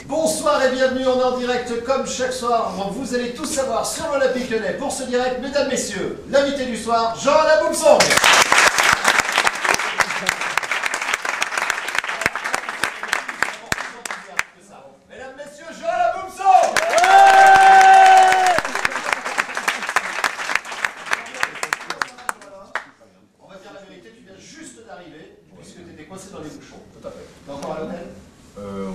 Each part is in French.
Bonsoir et bienvenue, on est en direct comme chaque soir. Vous allez tous savoir sur l'Olympique Lyonnais. Pour ce direct, mesdames, messieurs, l'invité du soir, Jean-Alain Boumsong. Mesdames, messieurs, Jean-Alain Boumsong. On va dire la vérité, tu viens juste d'arriver, puisque tu étais coincé dans les bouchons. Tout à fait. T'es encore à l'hôtel?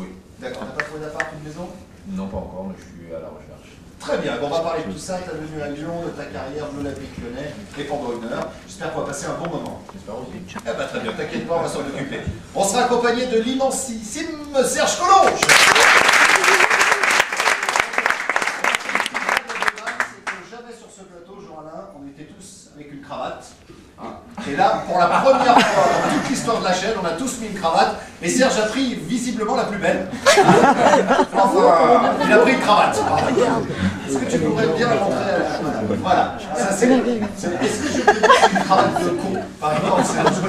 Oui. D'accord, t'as pas trouvé d'appart, une maison? Non, pas encore, mais je suis à la recherche. Très bien, bon, on va parler de tout ça, ta venue à Lyon, de ta carrière de l'Olympique Lyonnais, et pendant une heure. J'espère qu'on va passer un bon moment. J'espère aussi. Eh ben très bien, t'inquiète pas, on va s'en occuper. On sera accompagné de l'immensissime Serge Collonges. C'est que jamais sur ce plateau, Jean-Alain, on était tous avec une cravate. Et là, pour la première fois dans toute l'histoire de la chaîne, on a tous mis une cravate. Et Serge a pris visiblement la plus belle. Enfin, il a pris une cravate. Est-ce que tu pourrais bien rentrer à la... Voilà, ça c'est... Est-ce que je peux dire une cravate de con, par exemple, Serge?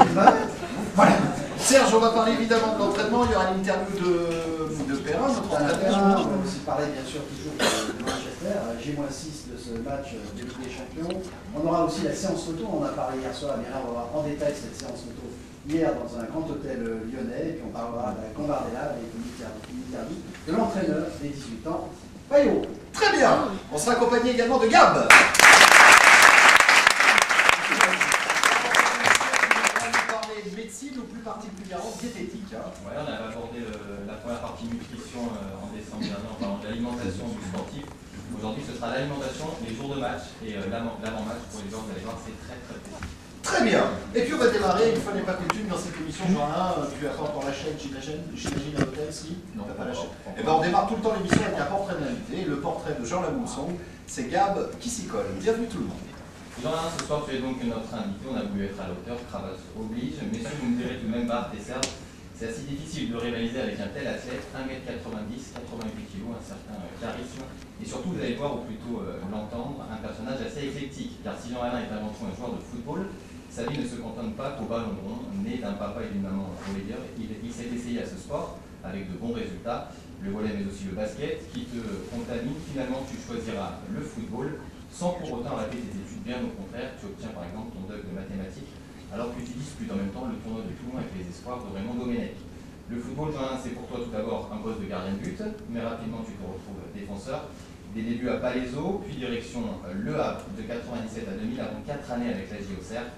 Voilà. Serge, on va parler évidemment de l'entraînement. Il y aura l'interview de Perrin, notre entraîneur. On va aussi parler bien sûr toujours de Manchester, J-6 de ce match de Ligue des Champions. On aura aussi la séance photo, on en a parlé hier soir, mais là on va voir en détail cette séance photo hier dans un grand hôtel lyonnais, et puis on parlera de la Gambardella avec une interview de l'entraîneur des 18 ans, Payot. Très bien. On sera accompagné également de Gab. Médecine ou plus particulièrement diététique. Ouais, on avait abordé la première partie nutrition en décembre dernier en parlant de l'alimentation du sportif. Aujourd'hui, ce sera l'alimentation, les jours de match et l'avant-match pour les gens. Vous allez voir, c'est très précis. Très bien. Et puis on va démarrer, une fois n'est pas coutume, dans cette émission. Jean-Alain, tu as pas encore la chaîne, j'imagine à l'hôtel, si? Non, t'as pas la chaîne. Et ben on démarre tout le temps l'émission avec un portrait de l'invité. Le portrait de Jean-Alain Boumsong, c'est Gab qui s'y colle. Bienvenue tout le monde. Jean-Alain, ce soir, tu es donc notre invité. On a voulu être à l'auteur, cravate oblige. Messieurs, vous me direz tout de même, Bart et Serge, c'est assez difficile de rivaliser avec un tel athlète, 1m90, 88 kg, un certain charisme. Et surtout, vous allez voir, ou plutôt l'entendre, un personnage assez éclectique. Car si Jean-Alain est avant tout un joueur de football, sa vie ne se cantonne pas qu'au ballon rond. Né d'un papa et d'une maman volleyeur, il s'est essayé à ce sport avec de bons résultats. Le volley, mais aussi le basket, qui te contamine. Finalement, tu choisiras le football, sans pour autant rater tes études, bien au contraire. Tu obtiens par exemple ton DUG de mathématiques, alors que tu disputes en même temps le tournoi de Toulon avec les espoirs de Raymond Domenech. Le football, Jean-Alain, c'est pour toi tout d'abord un poste de gardien de but, mais rapidement tu te retrouves défenseur. Des débuts à Palaiseau, puis direction Le Havre de 97 à 2000, avant 4 années avec la Auxerre.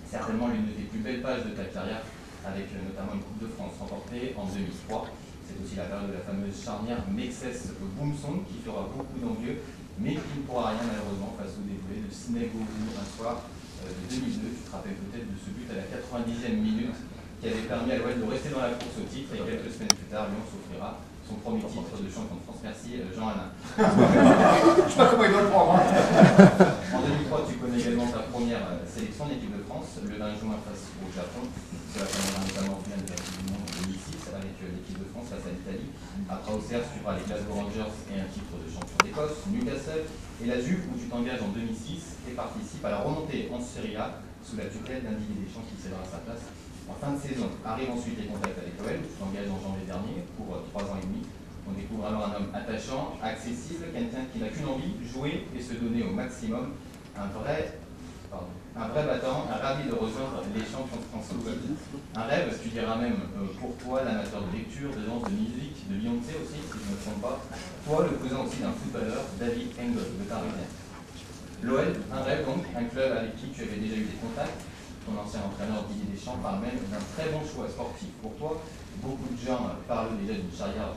Certainement l'une de tes plus belles pages de ta carrière, avec notamment une Coupe de France remportée en 2003. C'est aussi la période de la fameuse charnière Mexès-Boumsong qui fera beaucoup d'envieux, mais qui ne pourra rien malheureusement face au dévoué de Sidney Govou un soir de 2002. Tu te rappelles peut-être de ce but à la 90e minute qui avait permis à l'OL de rester dans la course au titre, et quelques semaines plus tard, Lyon s'offrira son premier titre de champion de France. Merci Jean-Alain. Je sais pas comment il doit le prendre. En 2003, tu connais également ta première sélection en équipe de France, le 20 juin face au Japon. Cela permettra notamment en finale de la Coupe du Monde 2006 avec l'équipe de France face à l'Italie. Après Auxerre, tu feras les Glasgow Rangers et un titre de champion d'Écosse, Newcastle et la Juve où tu t'engages en 2006 et participes à la remontée en Serie A sous la tutelle d'un Didier Deschamps qui cédera sa place en fin de saison. Arrivent ensuite les contacts avec l'OL, où tu t'engages en janvier dernier pour 3 ans et demi. On découvre alors un homme attachant, accessible, quelqu'un qui n'a qu'une envie, jouer et se donner au maximum. Un vrai battant, un ravi de rejoindre les champions de France. Un rêve, tu diras même pour toi, l'amateur de lecture, de danse, de musique, de Beyoncé aussi, si je ne me trompe pas. Toi, le cousin aussi d'un footballeur, David Engel, de Parisien. L'OL, un rêve donc, un club avec qui tu avais déjà eu des contacts. Ton ancien entraîneur Didier Deschamps parle même d'un très bon choix sportif pour toi. Beaucoup de gens parlent déjà d'une charnière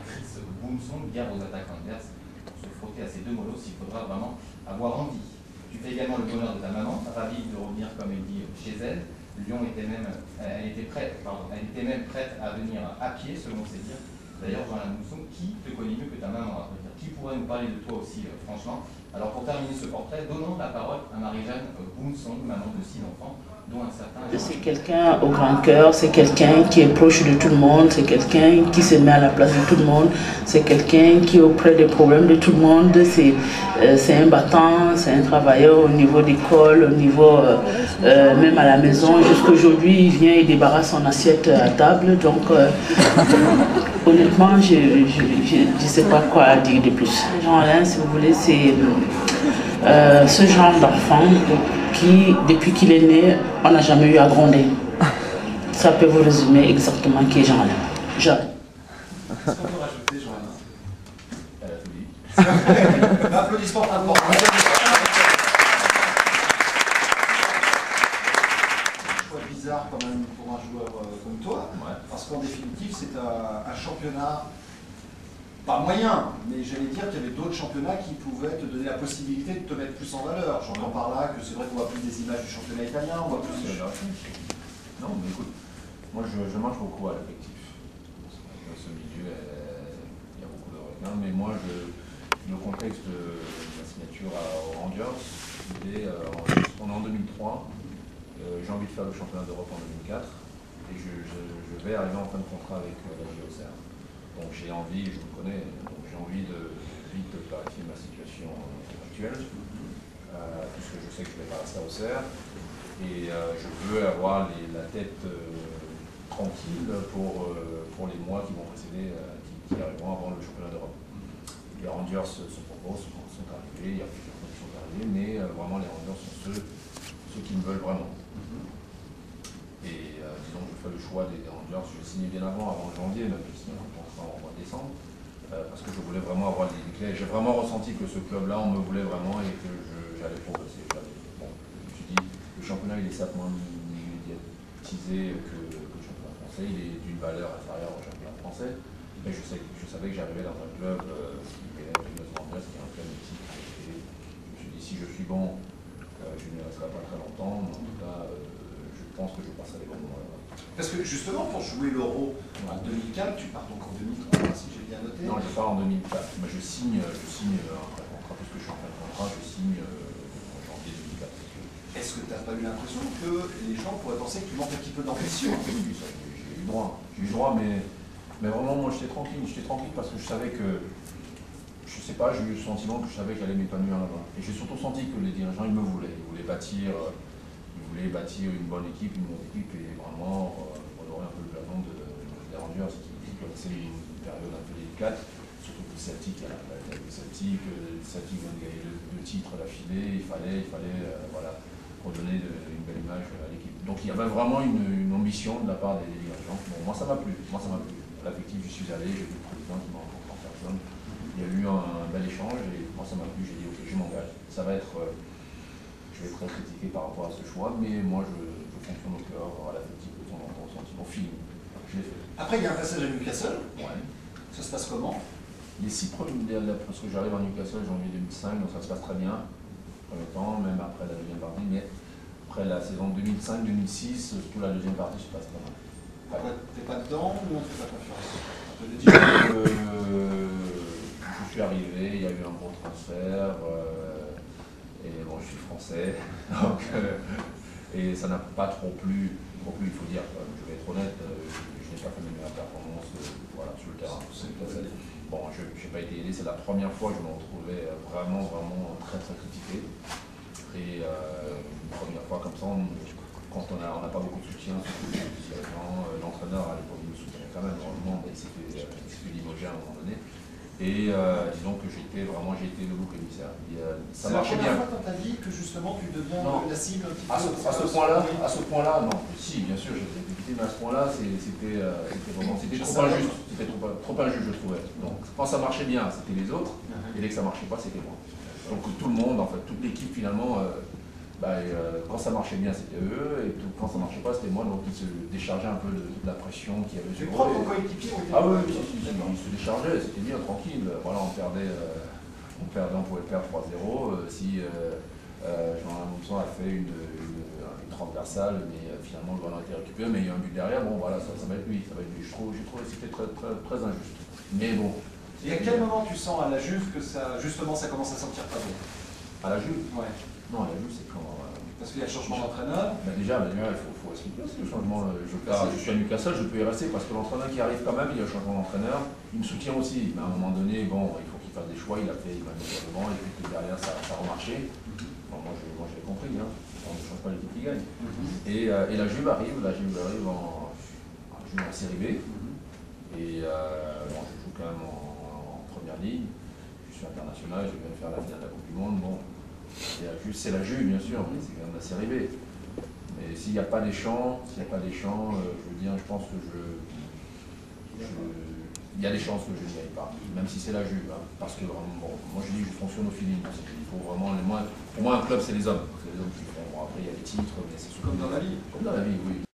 Chris Boumsong, guerre aux attaques inverses. Pour se frotter à ces deux molosses, il faudra vraiment avoir envie. Tu fais également le bonheur de ta maman, ravie de revenir, comme elle dit, chez elle. Lyon était même, elle était même prête à venir à pied, selon ses dires. D'ailleurs, Jean-Alain Boumsong, qui te connaît mieux que ta maman, à vrai dire? Qui pourrait nous parler de toi aussi, franchement? Alors, pour terminer ce portrait, donnons la parole à Marie-Jeanne Boumsong, maman de 6 enfants. dont un certain... C'est quelqu'un au grand cœur, c'est quelqu'un qui est proche de tout le monde, c'est quelqu'un qui se met à la place de tout le monde, c'est quelqu'un qui est auprès des problèmes de tout le monde, c'est un battant, c'est un travailleur au niveau d'école, au niveau même à la maison. Jusqu'aujourd'hui, il vient et débarrasse son assiette à table, donc honnêtement, je ne sais pas quoi dire de plus. Jean-Alain, si vous voulez, c'est ce genre d'enfant qui, depuis qu'il est né, on n'a jamais eu à gronder. Ça peut vous résumer exactement qui est Jean-Alain. Est-ce qu'on peut rajouter Jean-Alain? Applaudissements pour un choix bizarre quand même pour un joueur comme toi, parce qu'en définitive c'est un championnat pas moyen, mais j'allais dire qu'il y avait d'autres championnats qui pouvaient te donner la possibilité de te mettre plus en valeur. J'entends par là que c'est vrai qu'on voit plus des images du championnat italien, on voit plus de... Non, mais écoute, moi je marche beaucoup à l'effectif. Dans ce milieu, il y a beaucoup de requins, mais moi, le contexte de la signature aux Rangers, on est en 2003, j'ai envie de faire le championnat d'Europe en 2004, et je vais arriver en fin de contrat avec la JOCR. Donc j'ai envie, je me connais, donc j'ai envie de vite clarifier ma situation actuelle, puisque je sais que je vais pas rester à Auxerre, et je veux avoir la tête tranquille pour les mois qui vont précéder, qui arriveront avant le championnat d'Europe. Les Rangers se proposent, sont arrivés, il y a plusieurs qui sont arrivés, mais vraiment les Rangers sont ceux qui me veulent vraiment. Et disons que je fais le choix des Rangers, je signais bien avant janvier, même je signais un contrat en mois de décembre, parce que je voulais vraiment avoir des clés. J'ai vraiment ressenti que ce club-là, on me voulait vraiment et que j'allais progresser. Bon, je me suis dit, le championnat il est certes moins médiatisé que le championnat français, il est d'une valeur inférieure au championnat français, mais je savais que j'arrivais dans un club qui est un club mythique. Et je me suis dit, si je suis bon, je ne resterai pas très longtemps, mais en tout cas, je pense que je passerai les bons moments là-bas. Parce que justement, pour jouer l'Euro en 2004, tu pars donc en 2003, si j'ai bien noté. Non, je pars en 2004. Mais je signe un contrat, parce que je suis en fin de contrat, je signe en janvier 2004. Est-ce que tu n'as pas eu l'impression que les gens pourraient penser que tu manques un petit peu d'ambition? Oui, j'ai eu droit. J'ai eu droit, mais vraiment, moi, j'étais tranquille. J'étais tranquille parce que je savais que, je sais pas, j'ai eu le sentiment que je savais que j'allais m'épanouir là-bas. Et j'ai surtout senti que les dirigeants, ils me voulaient. Ils voulaient bâtir une bonne équipe, et vraiment honorer un peu le blason des Rangers qui connaissaient une période un peu délicate, surtout pour Celtic, Celtic vient de gagner deux titres d'affilée, il fallait voilà, redonner une belle image à l'équipe. Donc il y avait vraiment une ambition de la part des dirigeants. Bon, moi ça m'a plu, À l'affectif, j'y suis allé, j'ai vu le président qui m'a rencontré en personne. Il y a eu un bel échange et moi ça m'a plu, j'ai dit ok, je m'engage. Ça va être... je vais être très critiqué par rapport à ce choix, mais moi je fonctionne au cœur, à l'affectif de temps en temps, sentiment feeling. Je l'ai fait. Après, il y a un passage à Newcastle. Ouais. Ça se passe comment? Les 6 premiers, parce que j'arrive à Newcastle en janvier 2005, donc ça se passe très bien. Premier temps, même après la deuxième partie, mais après la saison 2005-2006, surtout la deuxième partie se passe très bien. T'es pas dedans ou on te fait pas confiance? Je suis arrivé, il y a eu un gros transfert. Et bon, je suis français, donc, et ça n'a pas trop plu, il faut dire, je vais être honnête, je n'ai pas fait mes meilleures performances voilà, sur le terrain. Bon, je n'ai pas été aidé, c'est la première fois que je me retrouvais vraiment très critiqué. Et une première fois comme ça, quand on n'a pas beaucoup de soutien, l'entraîneur à l'époque me soutenait quand même, normalement, il s'est fait limoger à un moment donné. Et disons que j'ai été le bouc émissaire. Ça marchait bien. C'est la première fois quand tu as dit que justement tu deviens la cible un petit peu. À ce point-là, non. Si, bien sûr, j'ai été évité, mais à ce point-là, c'était trop injuste. C'était trop injuste, je trouvais. Donc quand ça marchait bien, c'était les autres, et dès que ça marchait pas, c'était moi. Donc tout le monde, en fait, toute l'équipe finalement, quand ça marchait bien, c'était eux, et quand ça marchait pas, c'était moi, donc ils se déchargeaient un peu de la pression qu'il y avait sur eux. Tu crois que ton coéquipier ont été... Ah oui, ils se déchargeaient, c'était bien, tranquille. Voilà, on pouvait perdre 3-0. Si Jean-Alain Mousson a fait une transversale, mais finalement le ballon a été récupéré, mais il y a un but derrière, bon voilà, ça va être lui. J'ai trouvé que c'était très injuste. Mais bon. Et à quel moment tu sens à la Juve que ça, justement, ça commence à sentir pas bon? À la Juve? Ouais. Non, à la Juve, c'est quand... Parce qu'il y a changement d'entraîneur. Déjà, il faut expliquer aussi le changement. Je suis à Newcastle, je peux y rester parce que l'entraîneur qui arrive quand même, il y a un changement d'entraîneur. Il me soutient aussi. Mais à un moment donné, bon, il faut qu'il fasse des choix. Il a mis devant et puis que derrière, ça a remarché. Bon, moi, j'ai compris. Hein. On ne change pas l'équipe qui gagne. Et la Juve arrive. La Juve arrive en Série B. Et bon, je joue quand même en première ligne. Je suis international, je viens de faire la finale de la Coupe du Monde. Bon. C'est la Juve, bien sûr, mais c'est quand même la Série B. Mais s'il n'y a pas d'échange, je veux dire, je pense que il y a des chances que je n'y aille pas, même si c'est la Juve. Hein, parce que bon, moi je dis que je fonctionne au feeling. Il faut vraiment, pour moi un club c'est les hommes. C'est les hommes qui font. Bon, après il y a les titres, mais c'est comme dans la vie. Comme dans la vie, oui.